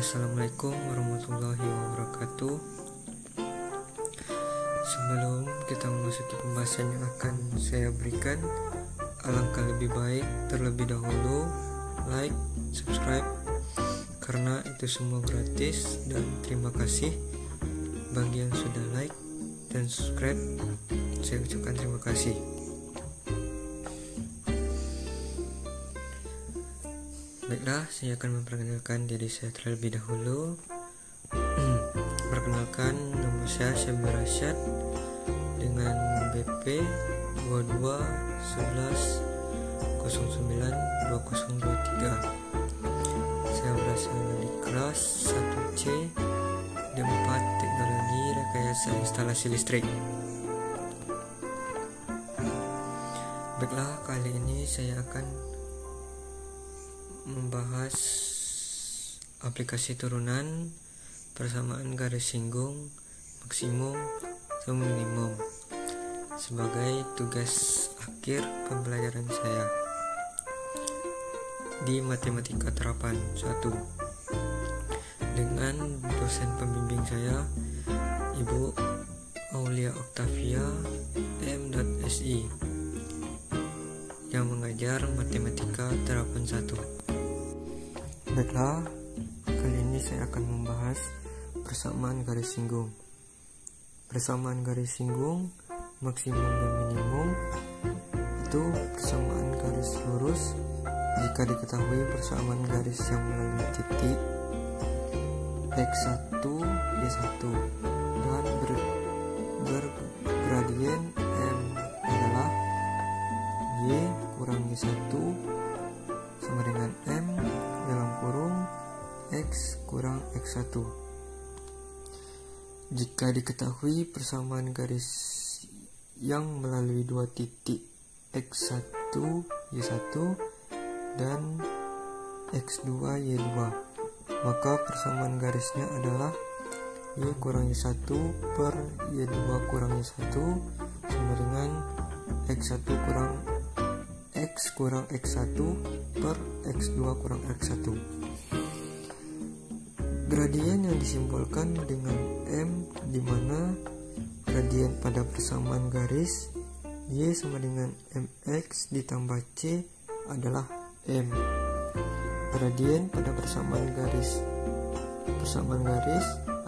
Assalamualaikum warahmatullahi wabarakatuh. Sebelum kita memasuki pembahasan yang akan saya berikan, alangkah lebih baik terlebih dahulu like, subscribe, karena itu semua gratis. Dan terima kasih bagi yang sudah like dan subscribe, saya ucapkan terima kasih. Baiklah, saya akan memperkenalkan diri saya terlebih dahulu. Perkenalkan, nama saya Syabir Rashad dengan BP 2211092023. Saya berasal dari kelas 1C D4 Teknologi Rekayasa Instalasi Listrik. Baiklah, kali ini saya akan membahas aplikasi turunan, persamaan garis singgung, maksimum atau minimum sebagai tugas akhir pembelajaran saya di Matematika Terapan 1 dengan dosen pembimbing saya, Ibu Aulia Octavia M.Si, yang mengajar Matematika Terapan 1. Baiklah, kali ini saya akan membahas persamaan garis singgung. Persamaan garis singgung, maksimum dan minimum itu persamaan garis lurus jika diketahui persamaan garis yang melalui titik x1, y1 dan bergradien m adalah y kurang y1 sama dengan m dalam kurung x kurang x1. Jika diketahui persamaan garis yang melalui dua titik x1, y1 dan x2, y2, maka persamaan garisnya adalah y kurang y1 per y2 kurang y1 sama dengan x1 kurang x kurang x1 per x2 kurang x1. Gradien yang disimbolkan dengan M, di mana gradien pada persamaan garis Y sama dengan MX ditambah C adalah M. Gradien pada persamaan garis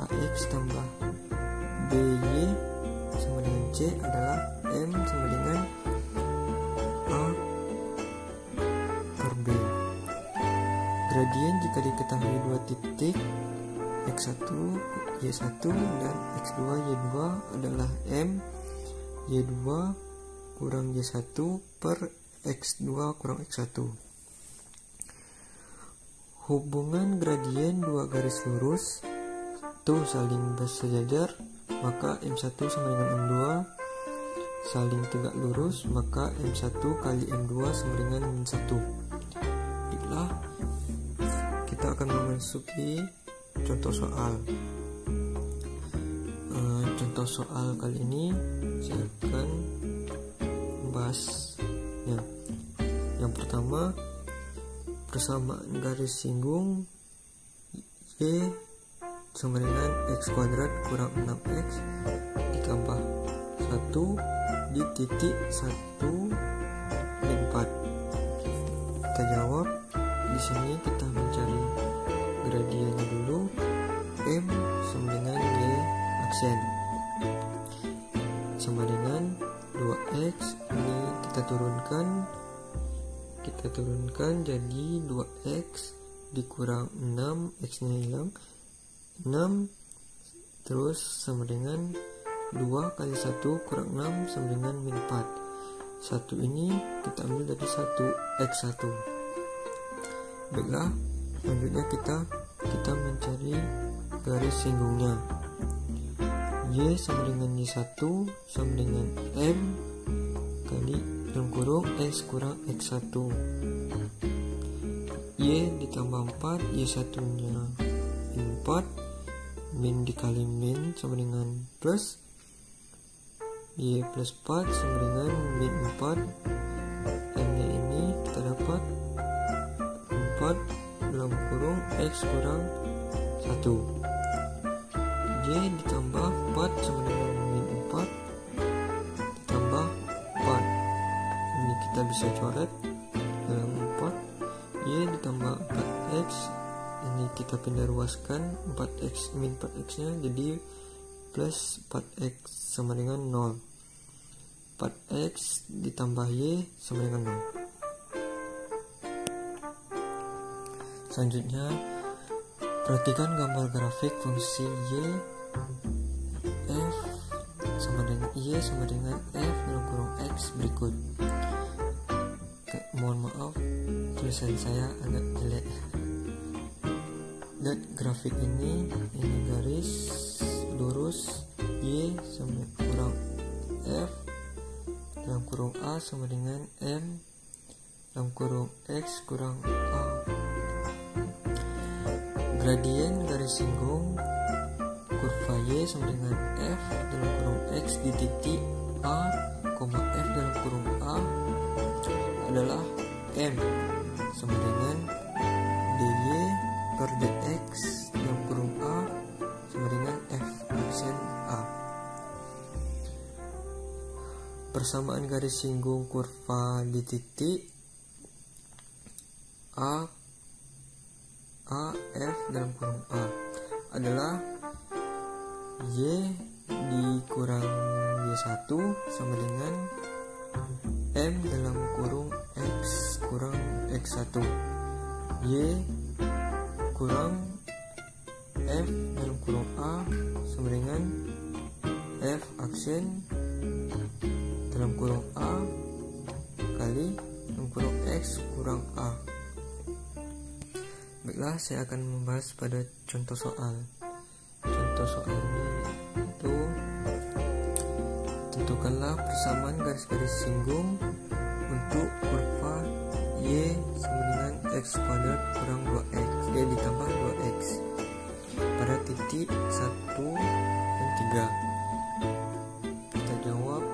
AX tambah BY sama dengan C adalah M sama dengan A per B. Gradien jika diketahui dua titik x1, y1 dan x2, y2 adalah M y2 kurang y1 per x2 kurang x1. Hubungan gradien dua garis lurus itu saling bersejajar, maka M1 sama dengan M2. Saling tegak lurus, maka M1 kali M2 sama dengan min 1. Baiklah, kita akan memasuki contoh soal. Contoh soal kali ini saya akan membahasnya. Yang pertama, persamaan garis singgung Y sama dengan x kuadrat kurang 6x ditambah 1 di titik 1 dan 4. Kita jawab. Di sini kita mencari gradiennya dulu. M sama dengan Y aksen sama dengan 2x. Ini kita turunkan jadi 2x dikurang 6, x nya hilang 6, terus sama dengan 2 kali 1 kurang 6 sama dengan min 4. 1 ini kita ambil dari 1 x1. Baiklah, selanjutnya kita mencari garis singgungnya. Y sama dengan Y1 sama dengan M kali dalam kurung X kurang X1. Y ditambah 4, Y1 nya 4, min dikali min sama dengan plus, Y plus 4 sama dengan min 4. M nya ini kita dapat 4 dalam kurung X kurang Y ditambah 4 sama dengan min 4 ditambah 4. Ini kita bisa coret dalam 4. Y ditambah 4x, ini kita pindah ruaskan 4x min 4x nya jadi plus 4x sama dengan 0. 4x ditambah y sama dengan 0. Selanjutnya, perhatikan gambar grafik fungsi f sama dengan f dalam kurung x berikut. Mohon maaf, tulisan saya agak jelek. Lihat grafik ini garis lurus y sama kurang f dalam kurung a sama dengan m dalam kurung x kurang a. Gradien garis singgung kurva y sama dengan f dalam kurung x di titik a, f dalam kurung a adalah m sama dengan dy per dx dalam kurung a sama dengan f aksen a. Persamaan garis singgung kurva di titik a f dalam kurung a adalah y dikurang y1 sama dengan m dalam kurung x kurang x1. Y kurang f dalam kurung a sama dengan f aksen dalam kurung a kali dalam kurung x kurang a. Baiklah, saya akan membahas pada contoh soal. Contoh soal ini itu tentukanlah persamaan garis-garis singgung untuk kurva y sama dengan x kuadrat kurang 2x y ditambah 2x pada titik 1 dan 3. Kita jawab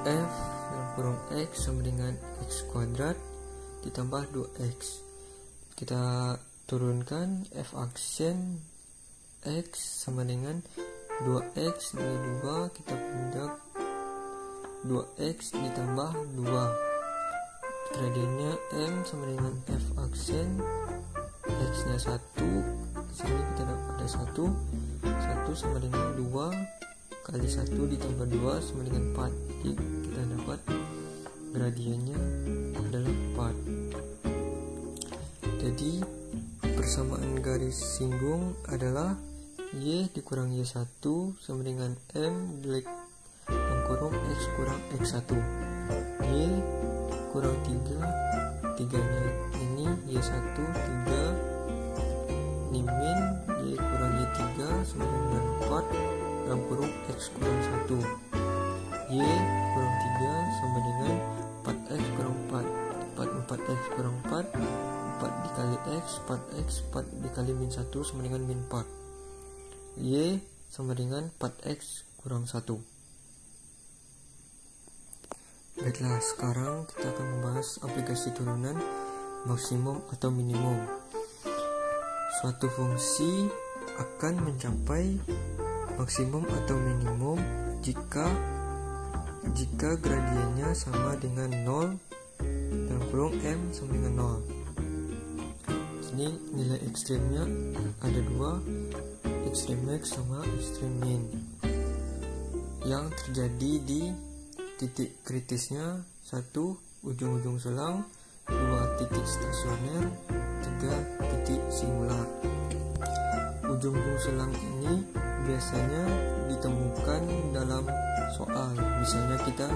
f dalam kurung x sama dengan x kuadrat ditambah 2x. Kita turunkan f aksen x sama dengan 2x nilai 2, kita pindah 2x ditambah 2. Gradiennya m sama dengan f aksen x nya 1, sini kita dapat ada 1 sama dengan 2 kali 1 ditambah 2 sama dengan 4. Jadi kita dapat gradiennya adalah 4. Jadi persamaan garis singgung adalah y dikurang y1 sama dengan m dalam kurung x kurang x1. Y kurang 3 nya ini y1 3, ini min y kurang y3 sama dengan 4 dalam kurung x kurang 1. Y kurang 3 sama dengan 4x kurang 4, 4x kurang 4 dikali x, 4 dikali min 1 sama dengan min 4. Y sama dengan 4x kurang 1. Baiklah, sekarang kita akan membahas aplikasi turunan maksimum atau minimum. Suatu fungsi akan mencapai maksimum atau minimum jika gradiennya sama dengan 0 dalam kurung m sama dengan 0. Ini nilai ekstrimnya ada 2, ekstrim max sama ekstrim min. Yang terjadi di titik kritisnya 1 ujung-ujung selang, 2 titik stasioner, 3 titik singular. Ujung-ujung selang ini biasanya ditemukan dalam soal. Misalnya kita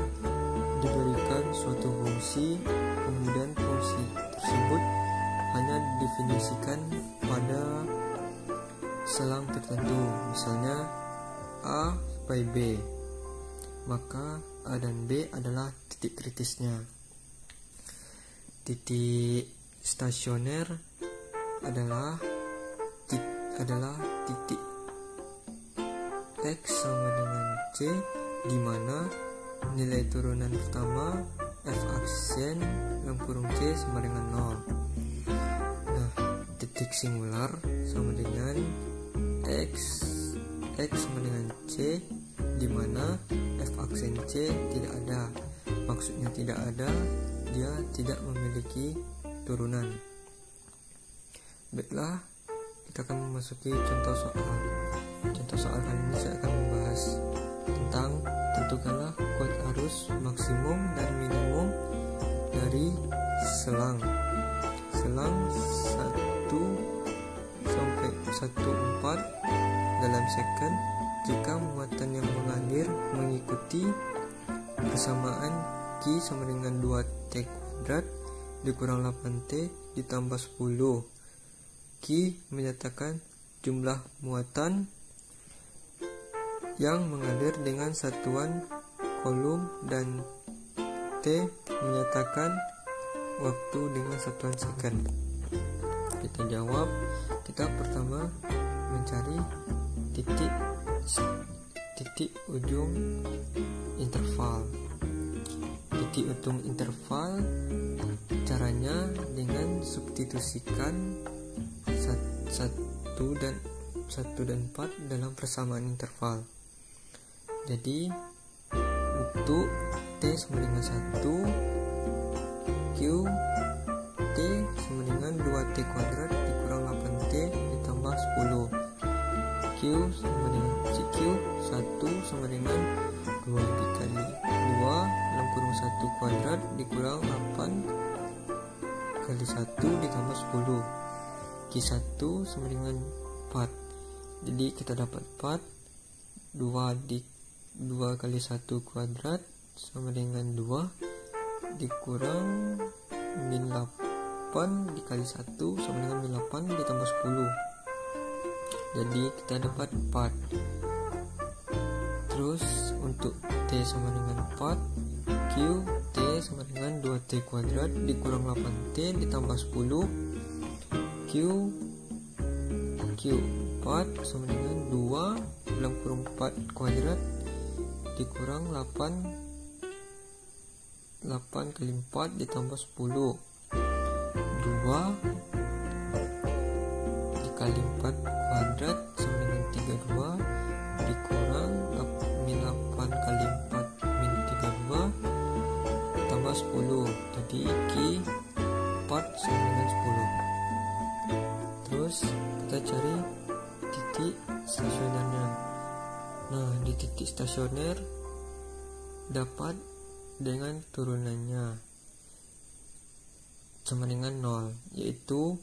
diberikan suatu fungsi, kemudian fungsi tersebut hanya didefinisikan pada selang tertentu, misalnya A by B, maka A dan B adalah titik kritisnya. Titik stasioner adalah titik X sama dengan C, di mana nilai turunan pertama F aksen dalam kurung C sama dengan 0. Nah, titik titik singular sama dengan X sama dengan C, di mana F aksen C tidak ada. Maksudnya tidak ada, dia tidak memiliki turunan. Baiklah, kita akan memasuki contoh soal. Contoh soal kali ini saya akan membahas tentang tentukanlah kuat arus maksimum dan minimum dari selang 1 sampai 1/4 dalam second jika muatan yang mengalir mengikuti persamaan Q sama dengan 2T kuadrat dikurang 8T ditambah 10. Q menyatakan jumlah muatan yang mengalir dengan satuan kolom dan T menyatakan waktu dengan satuan second. Kita jawab. Kita pertama mencari titik ujung interval. Titik ujung interval caranya dengan substitusikan 1 dan 4 dalam persamaan interval. Jadi untuk T sama dengan 1, Q T sama dengan 2T kuadrat dikurang 8T ditambah 10. Q sama dengan Q 1 sama dengan 2 dikali 2 dalam kurung 1 kuadrat dikurang 8 kali 1 ditambah 10. Q1 sama dengan 4. Jadi kita dapat 4. 2 kali 1 kuadrat sama dengan 2 dikurang min 8 dikali 1 sama dengan min 8 ditambah 10. Jadi kita dapat 4. Terus untuk T sama dengan 4, Q T sama dengan 2T kuadrat dikurang 8T ditambah 10. Q 4 sama dengan 2 dalam kurung 4 kuadrat dikurang 8 kali 4 ditambah 10. 2 dikali 4 kuadrat sama dengan 32 dikurang min 8 kali 4 min 32 tambah 10. Jadi Q 4 sama dengan 10. Terus kita cari titik stasionernya. Nah, di titik stasioner dapat dengan turunannya sama dengan 0, yaitu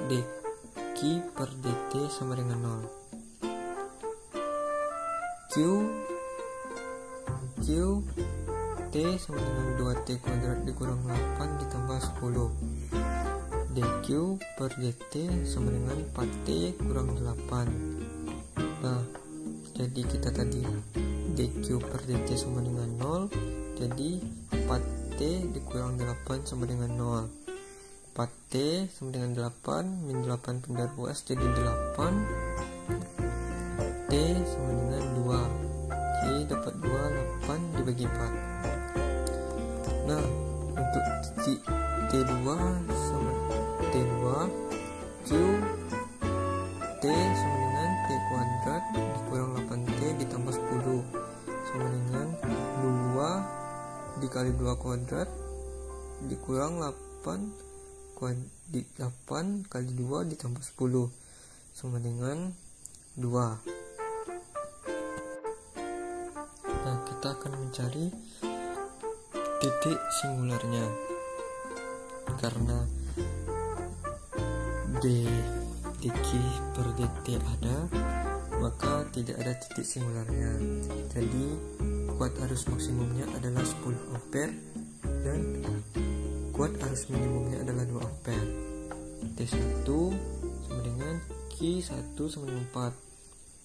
dq per dt sama dengan 0. Q T sama dengan 2T kuadrat dikurang 8 ditambah 10. dq per dt sama dengan 4T kurang 8. Nah, jadi kita tadi dq per dt sama dengan 0, jadi 4T dikurang 8 sama dengan 0. 4T sama dengan 8 min 8 pindar ruas jadi 8. T sama dengan 2. Oke, dapat 2, 8 dibagi 4. Nah, untuk titik T2 sama T2, Q T sama dengan T kuadrat dikurang 8T ditambah 10 sama dengan 2 dikali 2 kuadrat dikurang 8 kali 2 ditambah 10 sama dengan 2. Nah, kita akan mencari titik singularnya. Karena dq per dt ada, maka tidak ada titik singularnya. Jadi kuat arus maksimumnya adalah 10 ampere dan kuat arus minimumnya adalah 2 ampere. T1 sama dengan Q1 sama dengan 4.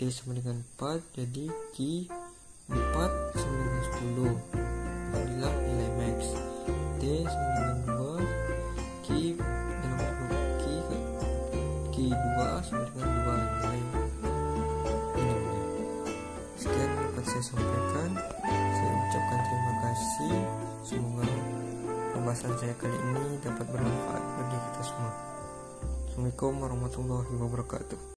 T sama dengan 4, jadi Q4 sama dengan 10. Inilah nilai max. T sama dengan 2, Q2 sama dengan 2 nilai minimumnya. Sekian dapat saya sampaikan. Saya ucapkan terima kasih. Semoga pembahasan saya kali ini dapat bermanfaat bagi kita semua. Assalamualaikum warahmatullahi wabarakatuh.